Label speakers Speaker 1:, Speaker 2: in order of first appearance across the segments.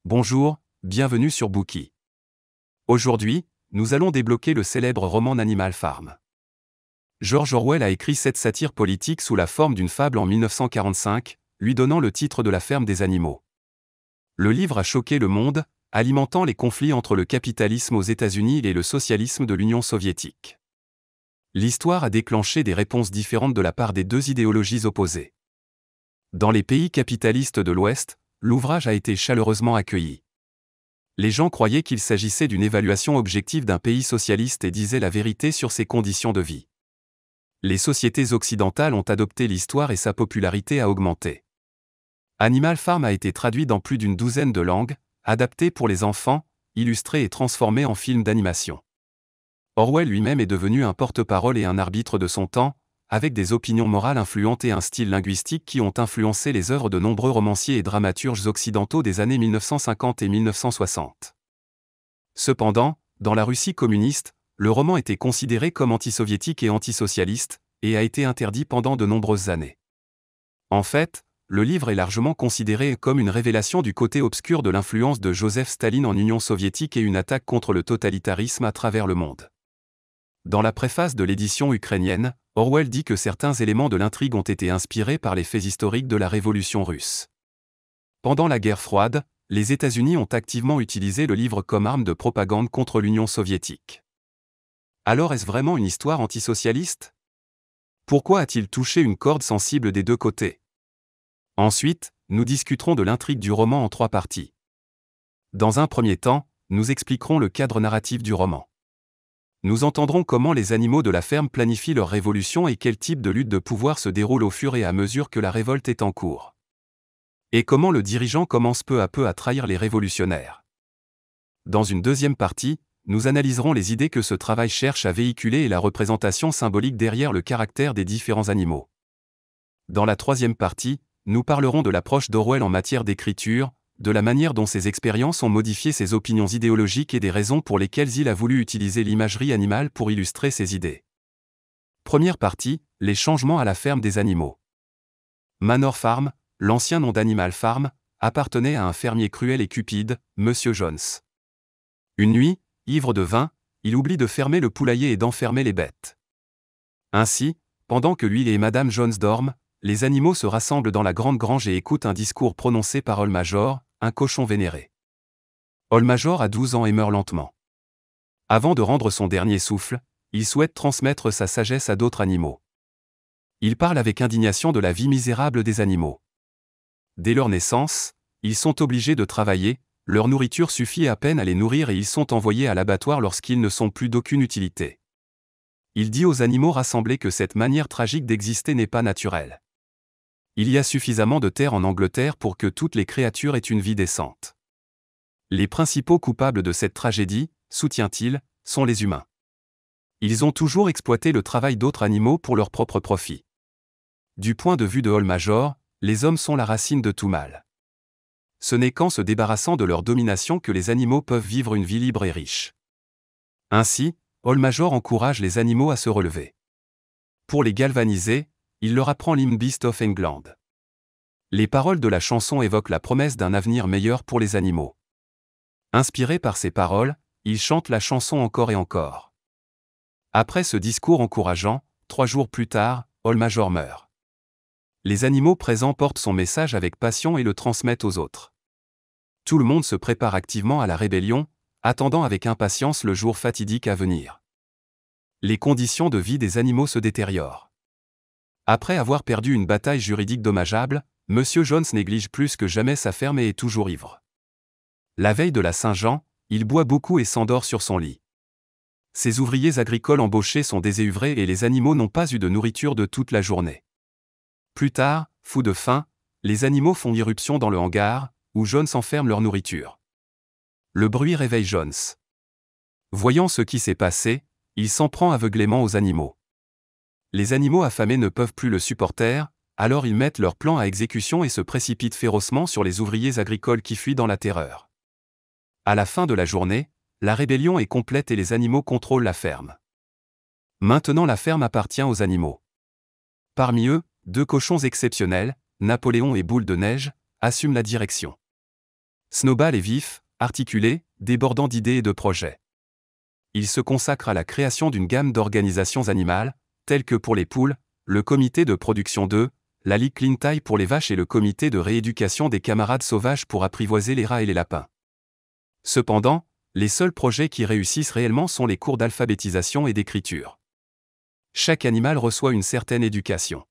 Speaker 1: Bonjour, bienvenue sur Bookie. Aujourd'hui, nous allons débloquer le célèbre roman Animal Farm. George Orwell a écrit cette satire politique sous la forme d'une fable en 1945, lui donnant le titre de La ferme des animaux. Le livre a choqué le monde, alimentant les conflits entre le capitalisme aux États-Unis et le socialisme de l'Union soviétique. L'histoire a déclenché des réponses différentes de la part des deux idéologies opposées. Dans les pays capitalistes de l'Ouest, l'ouvrage a été chaleureusement accueilli. Les gens croyaient qu'il s'agissait d'une évaluation objective d'un pays socialiste et disaient la vérité sur ses conditions de vie. Les sociétés occidentales ont adopté l'histoire et sa popularité a augmenté. Animal Farm a été traduit dans plus d'une douzaine de langues, adapté pour les enfants, illustré et transformé en film d'animation. Orwell lui-même est devenu un porte-parole et un arbitre de son temps, avec des opinions morales influentes et un style linguistique qui ont influencé les œuvres de nombreux romanciers et dramaturges occidentaux des années 1950 et 1960. Cependant, dans la Russie communiste, le roman était considéré comme antisoviétique et antisocialiste, et a été interdit pendant de nombreuses années. En fait, le livre est largement considéré comme une révélation du côté obscur de l'influence de Joseph Staline en Union soviétique et une attaque contre le totalitarisme à travers le monde. Dans la préface de l'édition ukrainienne, Orwell dit que certains éléments de l'intrigue ont été inspirés par les faits historiques de la Révolution russe. Pendant la guerre froide, les États-Unis ont activement utilisé le livre comme arme de propagande contre l'Union soviétique. Alors est-ce vraiment une histoire antisocialiste ? Pourquoi a-t-il touché une corde sensible des deux côtés ? Ensuite, nous discuterons de l'intrigue du roman en 3 parties. Dans un premier temps, nous expliquerons le cadre narratif du roman. Nous entendrons comment les animaux de la ferme planifient leur révolution et quel type de lutte de pouvoir se déroule au fur et à mesure que la révolte est en cours. Et comment le dirigeant commence peu à peu à trahir les révolutionnaires. Dans une deuxième partie, nous analyserons les idées que ce travail cherche à véhiculer et la représentation symbolique derrière le caractère des différents animaux. Dans la troisième partie, nous parlerons de l'approche d'Orwell en matière d'écriture, de la manière dont ses expériences ont modifié ses opinions idéologiques et des raisons pour lesquelles il a voulu utiliser l'imagerie animale pour illustrer ses idées. Première partie, les changements à la ferme des animaux. Manor Farm, l'ancien nom d'Animal Farm, appartenait à un fermier cruel et cupide, Monsieur Jones. Une nuit, ivre de vin, il oublie de fermer le poulailler et d'enfermer les bêtes. Ainsi, pendant que lui et Madame Jones dorment, les animaux se rassemblent dans la grande grange et écoutent un discours prononcé par Old Major, un cochon vénéré. Old Major a 12 ans et meurt lentement. Avant de rendre son dernier souffle, il souhaite transmettre sa sagesse à d'autres animaux. Il parle avec indignation de la vie misérable des animaux. Dès leur naissance, ils sont obligés de travailler, leur nourriture suffit à peine à les nourrir et ils sont envoyés à l'abattoir lorsqu'ils ne sont plus d'aucune utilité. Il dit aux animaux rassemblés que cette manière tragique d'exister n'est pas naturelle. Il y a suffisamment de terre en Angleterre pour que toutes les créatures aient une vie décente. Les principaux coupables de cette tragédie, soutient-il, sont les humains. Ils ont toujours exploité le travail d'autres animaux pour leur propre profit. Du point de vue de Old Major, les hommes sont la racine de tout mal. Ce n'est qu'en se débarrassant de leur domination que les animaux peuvent vivre une vie libre et riche. Ainsi, Old Major encourage les animaux à se relever. Pour les galvaniser, il leur apprend l'hymne Beast of England. Les paroles de la chanson évoquent la promesse d'un avenir meilleur pour les animaux. Inspiré par ces paroles, il chante la chanson encore et encore. Après ce discours encourageant, 3 jours plus tard, Old Major meurt. Les animaux présents portent son message avec passion et le transmettent aux autres. Tout le monde se prépare activement à la rébellion, attendant avec impatience le jour fatidique à venir. Les conditions de vie des animaux se détériorent. Après avoir perdu une bataille juridique dommageable, Monsieur Jones néglige plus que jamais sa ferme et est toujours ivre. La veille de la Saint-Jean, il boit beaucoup et s'endort sur son lit. Ses ouvriers agricoles embauchés sont déséuvrés et les animaux n'ont pas eu de nourriture de toute la journée. Plus tard, fous de faim, les animaux font irruption dans le hangar, où Jones enferme leur nourriture. Le bruit réveille Jones. Voyant ce qui s'est passé, il s'en prend aveuglément aux animaux. Les animaux affamés ne peuvent plus le supporter, alors ils mettent leur plan à exécution et se précipitent férocement sur les ouvriers agricoles qui fuient dans la terreur. À la fin de la journée, la rébellion est complète et les animaux contrôlent la ferme. Maintenant la ferme appartient aux animaux. Parmi eux, 2 cochons exceptionnels, Napoléon et Boule de Neige, assument la direction. Snowball est vif, articulé, débordant d'idées et de projets. Il se consacre à la création d'une gamme d'organisations animales, telles que pour les poules, le comité de production d'œufs, la Ligue Clean Tie pour les vaches et le comité de rééducation des camarades sauvages pour apprivoiser les rats et les lapins. Cependant, les seuls projets qui réussissent réellement sont les cours d'alphabétisation et d'écriture. Chaque animal reçoit une certaine éducation.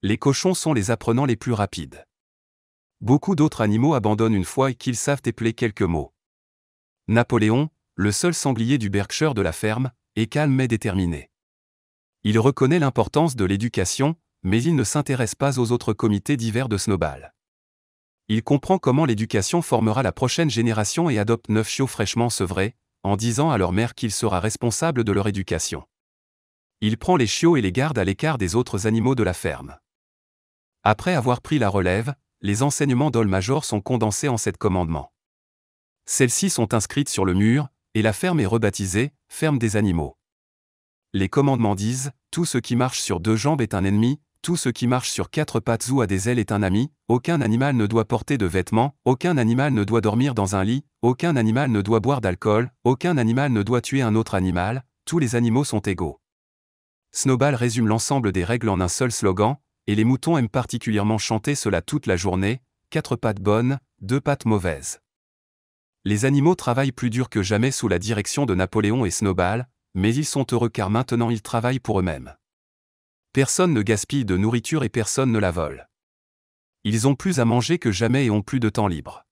Speaker 1: Les cochons sont les apprenants les plus rapides. Beaucoup d'autres animaux abandonnent une fois qu'ils savent épeler quelques mots. Napoléon, le seul sanglier du Berkshire de la ferme, est calme mais déterminé. Il reconnaît l'importance de l'éducation, mais il ne s'intéresse pas aux autres comités divers de Snowball. Il comprend comment l'éducation formera la prochaine génération et adopte 9 chiots fraîchement sevrés, en disant à leur mère qu'il sera responsable de leur éducation. Il prend les chiots et les garde à l'écart des autres animaux de la ferme. Après avoir pris la relève, les enseignements d'Old Major sont condensés en 7 commandements. Celles-ci sont inscrites sur le mur, et la ferme est rebaptisée « Ferme des animaux ». Les commandements disent « Tout ce qui marche sur 2 jambes est un ennemi, tout ce qui marche sur 4 pattes ou a des ailes est un ami, aucun animal ne doit porter de vêtements, aucun animal ne doit dormir dans un lit, aucun animal ne doit boire d'alcool, aucun animal ne doit tuer un autre animal, tous les animaux sont égaux ». Snowball résume l'ensemble des règles en un seul slogan, et les moutons aiment particulièrement chanter cela toute la journée, 4 pattes bonnes, 2 pattes mauvaises. Les animaux travaillent plus dur que jamais sous la direction de Napoléon et Snowball, mais ils sont heureux car maintenant ils travaillent pour eux-mêmes. Personne ne gaspille de nourriture et personne ne la vole. Ils ont plus à manger que jamais et ont plus de temps libre.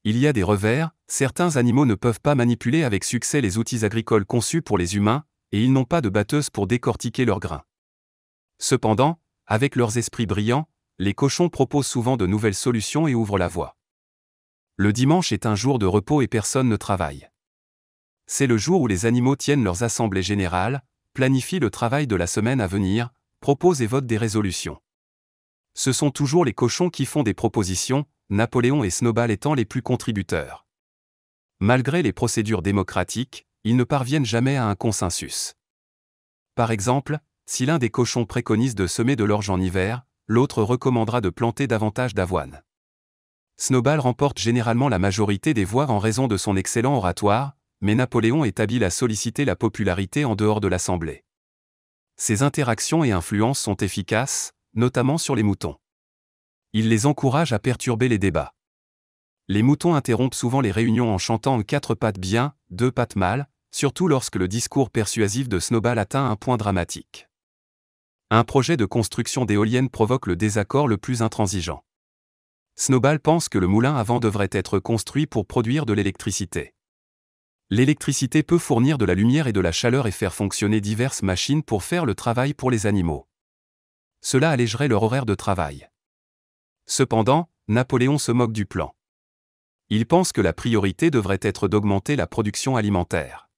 Speaker 1: Il y a des revers, certains animaux ne peuvent pas manipuler avec succès les outils agricoles conçus pour les humains, et ils n'ont pas de batteuse pour décortiquer leurs grains. Cependant, avec leurs esprits brillants, les cochons proposent souvent de nouvelles solutions et ouvrent la voie. Le dimanche est un jour de repos et personne ne travaille. C'est le jour où les animaux tiennent leurs assemblées générales, planifient le travail de la semaine à venir, proposent et votent des résolutions. Ce sont toujours les cochons qui font des propositions, Napoléon et Snowball étant les plus contributeurs. Malgré les procédures démocratiques, ils ne parviennent jamais à un consensus. Par exemple, si l'un des cochons préconise de semer de l'orge en hiver, l'autre recommandera de planter davantage d'avoine. Snowball remporte généralement la majorité des voix en raison de son excellent oratoire, mais Napoléon est habile à solliciter la popularité en dehors de l'Assemblée. Ses interactions et influences sont efficaces, notamment sur les moutons. Il les encourage à perturber les débats. Les moutons interrompent souvent les réunions en chantant 4 pattes bien, 2 pattes mal, surtout lorsque le discours persuasif de Snowball atteint un point dramatique. Un projet de construction d'éoliennes provoque le désaccord le plus intransigeant. Snowball pense que le moulin à vent devrait être construit pour produire de l'électricité. L'électricité peut fournir de la lumière et de la chaleur et faire fonctionner diverses machines pour faire le travail pour les animaux. Cela allégerait leur horaire de travail. Cependant, Napoléon se moque du plan. Il pense que la priorité devrait être d'augmenter la production alimentaire.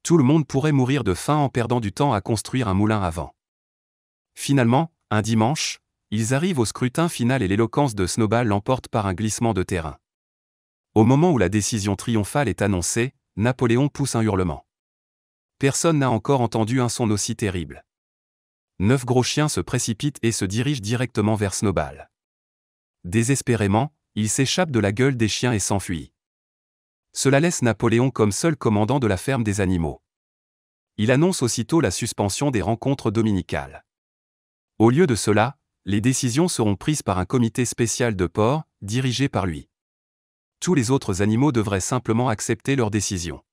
Speaker 1: Tout le monde pourrait mourir de faim en perdant du temps à construire un moulin à vent. Finalement, un dimanche, ils arrivent au scrutin final et l'éloquence de Snowball l'emporte par un glissement de terrain. Au moment où la décision triomphale est annoncée, Napoléon pousse un hurlement. Personne n'a encore entendu un son aussi terrible. 9 gros chiens se précipitent et se dirigent directement vers Snowball. Désespérément, il s'échappe de la gueule des chiens et s'enfuit. Cela laisse Napoléon comme seul commandant de la ferme des animaux. Il annonce aussitôt la suspension des rencontres dominicales. Au lieu de cela, les décisions seront prises par un comité spécial de port, dirigé par lui. Tous les autres animaux devraient simplement accepter leurs décisions.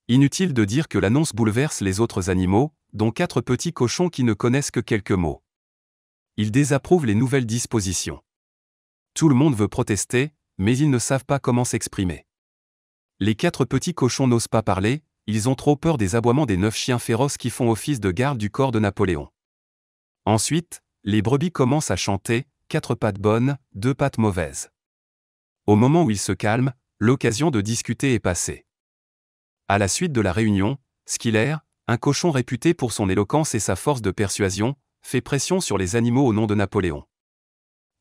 Speaker 1: Inutile de dire que l'annonce bouleverse les autres animaux, dont 4 petits cochons qui ne connaissent que quelques mots. Ils désapprouvent les nouvelles dispositions. Tout le monde veut protester, mais ils ne savent pas comment s'exprimer. Les 4 petits cochons n'osent pas parler, ils ont trop peur des aboiements des 9 chiens féroces qui font office de garde du corps de Napoléon. Ensuite, les brebis commencent à chanter, 4 pattes bonnes, 2 pattes mauvaises. Au moment où ils se calment, l'occasion de discuter est passée. À la suite de la réunion, Skiller, un cochon réputé pour son éloquence et sa force de persuasion, fait pression sur les animaux au nom de Napoléon.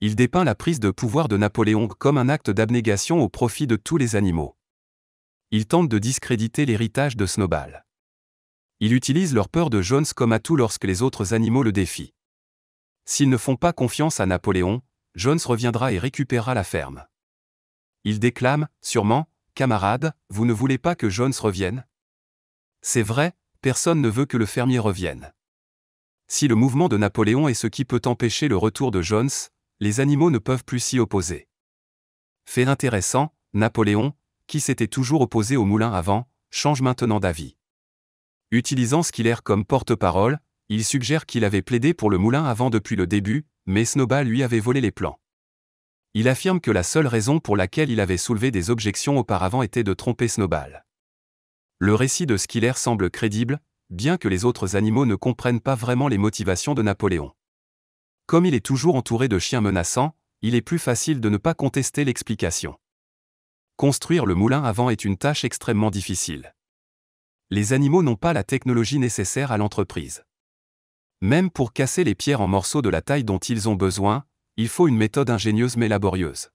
Speaker 1: Il dépeint la prise de pouvoir de Napoléon comme un acte d'abnégation au profit de tous les animaux. Il tente de discréditer l'héritage de Snowball. Il utilise leur peur de Jones comme atout lorsque les autres animaux le défient. S'ils ne font pas confiance à Napoléon, Jones reviendra et récupérera la ferme. Il déclame, sûrement, « Camarades, vous ne voulez pas que Jones revienne ?» C'est vrai, personne ne veut que le fermier revienne. Si le mouvement de Napoléon est ce qui peut empêcher le retour de Jones, les animaux ne peuvent plus s'y opposer. Fait intéressant, Napoléon, qui s'était toujours opposé au moulin à vent, change maintenant d'avis. Utilisant Schiller comme porte-parole, il suggère qu'il avait plaidé pour le moulin à vent depuis le début, mais Snowball lui avait volé les plans. Il affirme que la seule raison pour laquelle il avait soulevé des objections auparavant était de tromper Snowball. Le récit de Schiller semble crédible, bien que les autres animaux ne comprennent pas vraiment les motivations de Napoléon. Comme il est toujours entouré de chiens menaçants, il est plus facile de ne pas contester l'explication. Construire le moulin à vent est une tâche extrêmement difficile. Les animaux n'ont pas la technologie nécessaire à l'entreprise. Même pour casser les pierres en morceaux de la taille dont ils ont besoin, il faut une méthode ingénieuse mais laborieuse.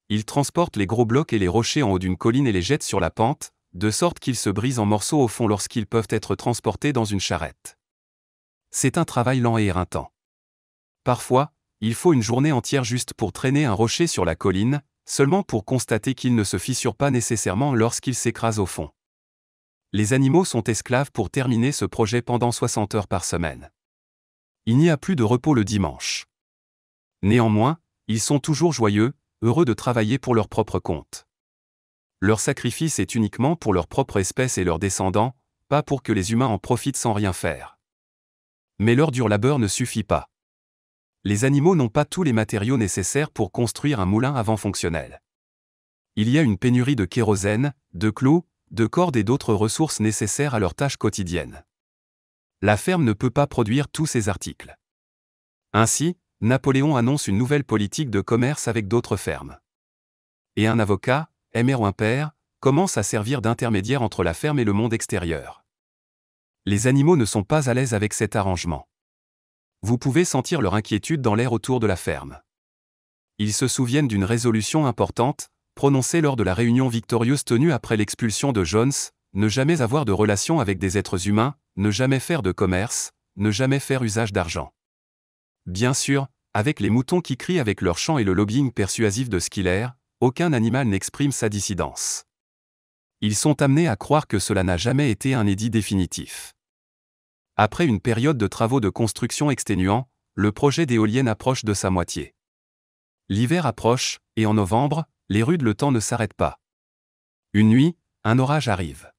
Speaker 1: Ils transportent les gros blocs et les rochers en haut d'une colline et les jettent sur la pente, de sorte qu'ils se brisent en morceaux au fond lorsqu'ils peuvent être transportés dans une charrette. C'est un travail lent et éreintant. Parfois, il faut une journée entière juste pour traîner un rocher sur la colline, seulement pour constater qu'il ne se fissure pas nécessairement lorsqu'il s'écrase au fond. Les animaux sont esclaves pour terminer ce projet pendant 60 heures par semaine. Il n'y a plus de repos le dimanche. Néanmoins, ils sont toujours joyeux, heureux de travailler pour leur propre compte. Leur sacrifice est uniquement pour leur propre espèce et leurs descendants, pas pour que les humains en profitent sans rien faire. Mais leur dur labeur ne suffit pas. Les animaux n'ont pas tous les matériaux nécessaires pour construire un moulin à vent fonctionnel. Il y a une pénurie de kérosène, de clous, de cordes et d'autres ressources nécessaires à leurs tâches quotidiennes. La ferme ne peut pas produire tous ces articles. Ainsi, Napoléon annonce une nouvelle politique de commerce avec d'autres fermes. Et un avocat, Aimé Impair, commence à servir d'intermédiaire entre la ferme et le monde extérieur. Les animaux ne sont pas à l'aise avec cet arrangement. Vous pouvez sentir leur inquiétude dans l'air autour de la ferme. Ils se souviennent d'une résolution importante, prononcée lors de la réunion victorieuse tenue après l'expulsion de Jones, ne jamais avoir de relation avec des êtres humains, ne jamais faire de commerce, ne jamais faire usage d'argent. Bien sûr, avec les moutons qui crient avec leur chant et le lobbying persuasif de Schiller, aucun animal n'exprime sa dissidence. Ils sont amenés à croire que cela n'a jamais été un édit définitif. Après une période de travaux de construction exténuants, le projet d'éolienne approche de sa moitié. L'hiver approche, et en novembre, les rudes le temps ne s'arrête pas. Une nuit, un orage arrive.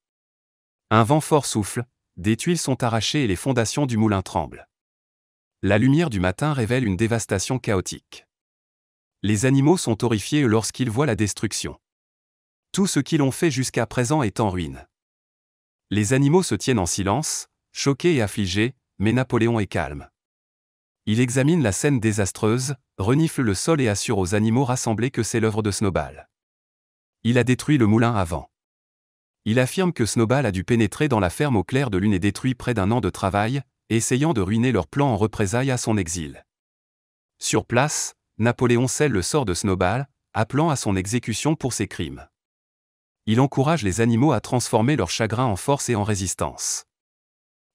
Speaker 1: Un vent fort souffle, des tuiles sont arrachées et les fondations du moulin tremblent. La lumière du matin révèle une dévastation chaotique. Les animaux sont horrifiés lorsqu'ils voient la destruction. Tout ce qu'ils ont fait jusqu'à présent est en ruine. Les animaux se tiennent en silence, choqués et affligés, mais Napoléon est calme. Il examine la scène désastreuse, renifle le sol et assure aux animaux rassemblés que c'est l'œuvre de Snowball. Il a détruit le moulin à vent. Il affirme que Snowball a dû pénétrer dans la ferme au clair de lune et détruit près d'un an de travail, essayant de ruiner leur plan en représailles à son exil. Sur place, Napoléon scelle le sort de Snowball, appelant à son exécution pour ses crimes. Il encourage les animaux à transformer leur chagrin en force et en résistance.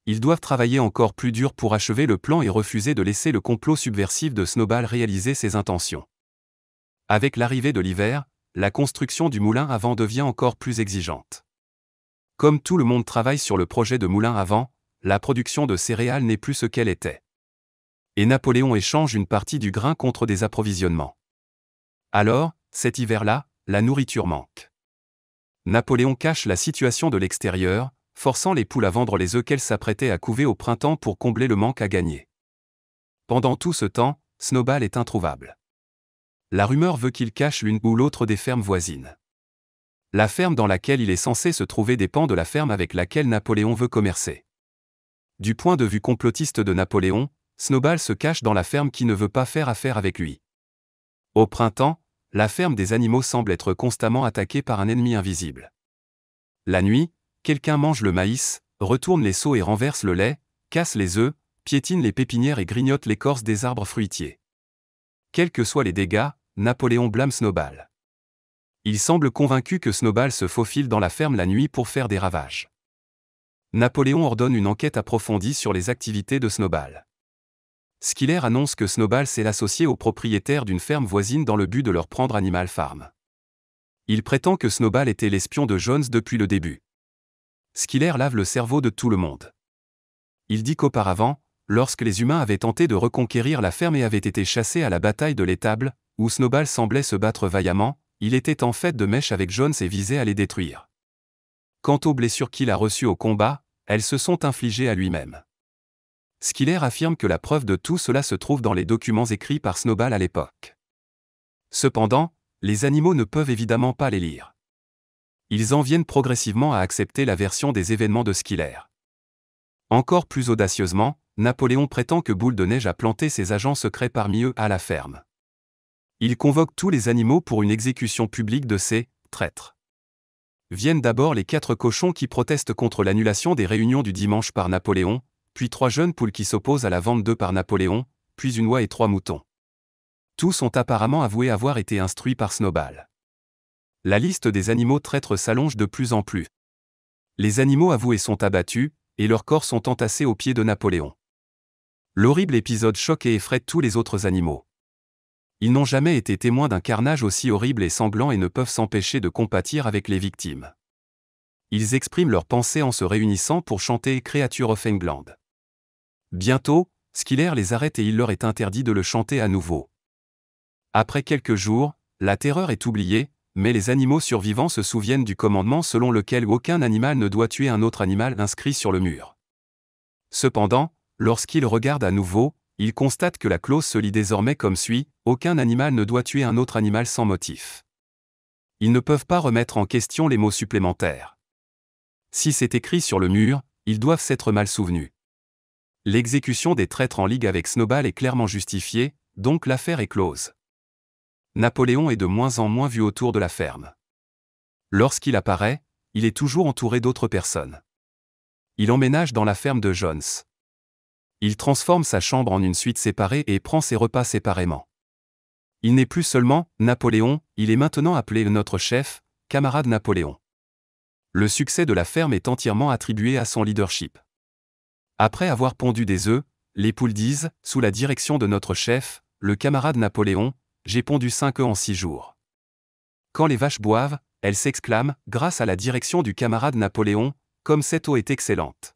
Speaker 1: Ils doivent travailler encore plus dur pour achever le plan et refuser de laisser le complot subversif de Snowball réaliser ses intentions. Avec l'arrivée de l'hiver, la construction du moulin à vent devient encore plus exigeante. Comme tout le monde travaille sur le projet de moulin à vent, la production de céréales n'est plus ce qu'elle était. Et Napoléon échange une partie du grain contre des approvisionnements. Alors, cet hiver-là, la nourriture manque. Napoléon cache la situation de l'extérieur, forçant les poules à vendre les œufs qu'elles s'apprêtaient à couver au printemps pour combler le manque à gagner. Pendant tout ce temps, Snowball est introuvable. La rumeur veut qu'il cache l'une ou l'autre des fermes voisines. La ferme dans laquelle il est censé se trouver dépend de la ferme avec laquelle Napoléon veut commercer. Du point de vue complotiste de Napoléon, Snowball se cache dans la ferme qui ne veut pas faire affaire avec lui. Au printemps, la ferme des animaux semble être constamment attaquée par un ennemi invisible. La nuit, quelqu'un mange le maïs, retourne les seaux et renverse le lait, casse les œufs, piétine les pépinières et grignote l'écorce des arbres fruitiers. Quels que soient les dégâts, Napoléon blâme Snowball. Il semble convaincu que Snowball se faufile dans la ferme la nuit pour faire des ravages. Napoléon ordonne une enquête approfondie sur les activités de Snowball. Schiller annonce que Snowball s'est associé aux propriétaires d'une ferme voisine dans le but de leur prendre Animal Farm. Il prétend que Snowball était l'espion de Jones depuis le début. Skiller lave le cerveau de tout le monde. Il dit qu'auparavant, lorsque les humains avaient tenté de reconquérir la ferme et avaient été chassés à la bataille de l'étable, où Snowball semblait se battre vaillamment, il était en fait de mèche avec Jones et visait à les détruire. Quant aux blessures qu'il a reçues au combat, elles se sont infligées à lui-même. Skiller affirme que la preuve de tout cela se trouve dans les documents écrits par Snowball à l'époque. Cependant, les animaux ne peuvent évidemment pas les lire. Ils en viennent progressivement à accepter la version des événements de Skiller. Encore plus audacieusement, Napoléon prétend que Boule de Neige a planté ses agents secrets parmi eux à la ferme. Il convoque tous les animaux pour une exécution publique de ces traîtres. Viennent d'abord les 4 cochons qui protestent contre l'annulation des réunions du dimanche par Napoléon, puis 3 jeunes poules qui s'opposent à la vente d'œufs par Napoléon, puis une oie et 3 moutons. Tous ont apparemment avoué avoir été instruits par Snowball. La liste des animaux traîtres s'allonge de plus en plus. Les animaux avoués sont abattus, et leurs corps sont entassés aux pieds de Napoléon. L'horrible épisode choque et effraie tous les autres animaux. Ils n'ont jamais été témoins d'un carnage aussi horrible et sanglant et ne peuvent s'empêcher de compatir avec les victimes. Ils expriment leurs pensées en se réunissant pour chanter Creature of England. Bientôt, Skiller les arrête et il leur est interdit de le chanter à nouveau. Après quelques jours, la terreur est oubliée, mais les animaux survivants se souviennent du commandement selon lequel aucun animal ne doit tuer un autre animal inscrit sur le mur. Cependant, lorsqu'ils regardent à nouveau, ils constatent que la clause se lit désormais comme suit : aucun animal ne doit tuer un autre animal sans motif. Ils ne peuvent pas remettre en question les mots supplémentaires. Si c'est écrit sur le mur, ils doivent s'être mal souvenus. L'exécution des traîtres en ligue avec Snowball est clairement justifiée, donc l'affaire est close. Napoléon est de moins en moins vu autour de la ferme. Lorsqu'il apparaît, il est toujours entouré d'autres personnes. Il emménage dans la ferme de Jones. Il transforme sa chambre en une suite séparée et prend ses repas séparément. Il n'est plus seulement Napoléon, il est maintenant appelé notre chef, camarade Napoléon. Le succès de la ferme est entièrement attribué à son leadership. Après avoir pondu des œufs, les poules disent, sous la direction de notre chef, le camarade Napoléon, j'ai pondu 5 œufs en 6 jours. Quand les vaches boivent, elles s'exclament, grâce à la direction du camarade Napoléon, comme cette eau est excellente.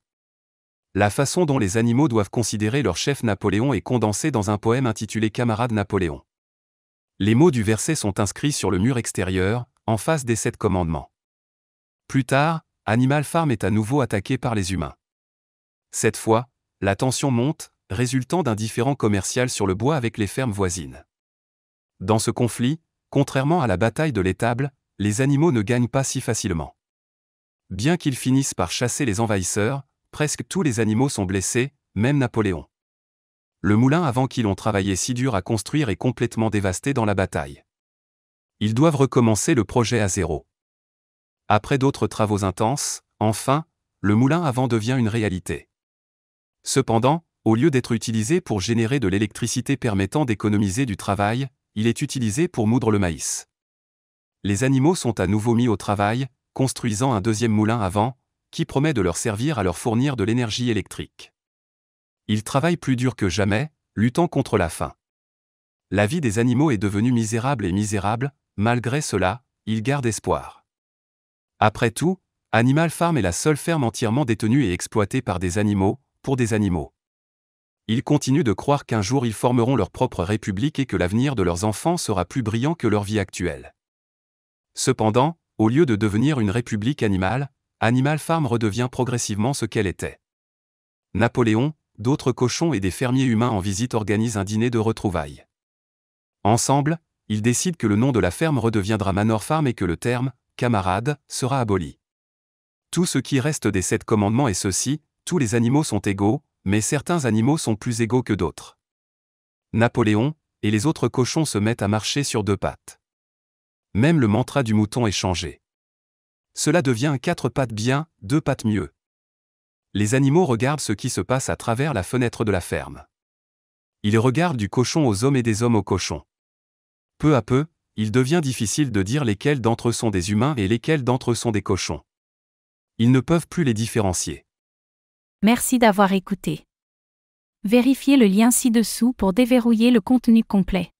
Speaker 1: La façon dont les animaux doivent considérer leur chef Napoléon est condensée dans un poème intitulé Camarade Napoléon. Les mots du verset sont inscrits sur le mur extérieur, en face des 7 commandements. Plus tard, Animal Farm est à nouveau attaqué par les humains. Cette fois, la tension monte, résultant d'un différend commercial sur le bois avec les fermes voisines. Dans ce conflit, contrairement à la bataille de l'étable, les animaux ne gagnent pas si facilement. Bien qu'ils finissent par chasser les envahisseurs, presque tous les animaux sont blessés, même Napoléon. Le moulin avant qu'ils ont travaillé si dur à construire est complètement dévasté dans la bataille. Ils doivent recommencer le projet à zéro. Après d'autres travaux intenses, enfin, le moulin à vent devient une réalité. Cependant, au lieu d'être utilisé pour générer de l'électricité permettant d'économiser du travail, il est utilisé pour moudre le maïs. Les animaux sont à nouveau mis au travail, construisant un deuxième moulin à vent, qui promet de leur servir à leur fournir de l'énergie électrique. Ils travaillent plus dur que jamais, luttant contre la faim. La vie des animaux est devenue misérable et misérable, malgré cela, ils gardent espoir. Après tout, Animal Farm est la seule ferme entièrement détenue et exploitée par des animaux, pour des animaux. Ils continuent de croire qu'un jour ils formeront leur propre république et que l'avenir de leurs enfants sera plus brillant que leur vie actuelle. Cependant, au lieu de devenir une république animale, Animal Farm redevient progressivement ce qu'elle était. Napoléon, d'autres cochons et des fermiers humains en visite organisent un dîner de retrouvailles. Ensemble, ils décident que le nom de la ferme redeviendra Manor Farm et que le terme « camarade » sera aboli. Tout ce qui reste des 7 commandements est ceci, tous les animaux sont égaux, mais certains animaux sont plus égaux que d'autres. Napoléon et les autres cochons se mettent à marcher sur 2 pattes. Même le mantra du mouton est changé. Cela devient 4 pattes bien, 2 pattes mieux. Les animaux regardent ce qui se passe à travers la fenêtre de la ferme. Ils regardent du cochon aux hommes et des hommes aux cochons. Peu à peu, il devient difficile de dire lesquels d'entre eux sont des humains et lesquels d'entre eux sont des cochons. Ils ne peuvent plus les différencier.
Speaker 2: Merci d'avoir écouté. Vérifiez le lien ci-dessous pour déverrouiller le contenu complet.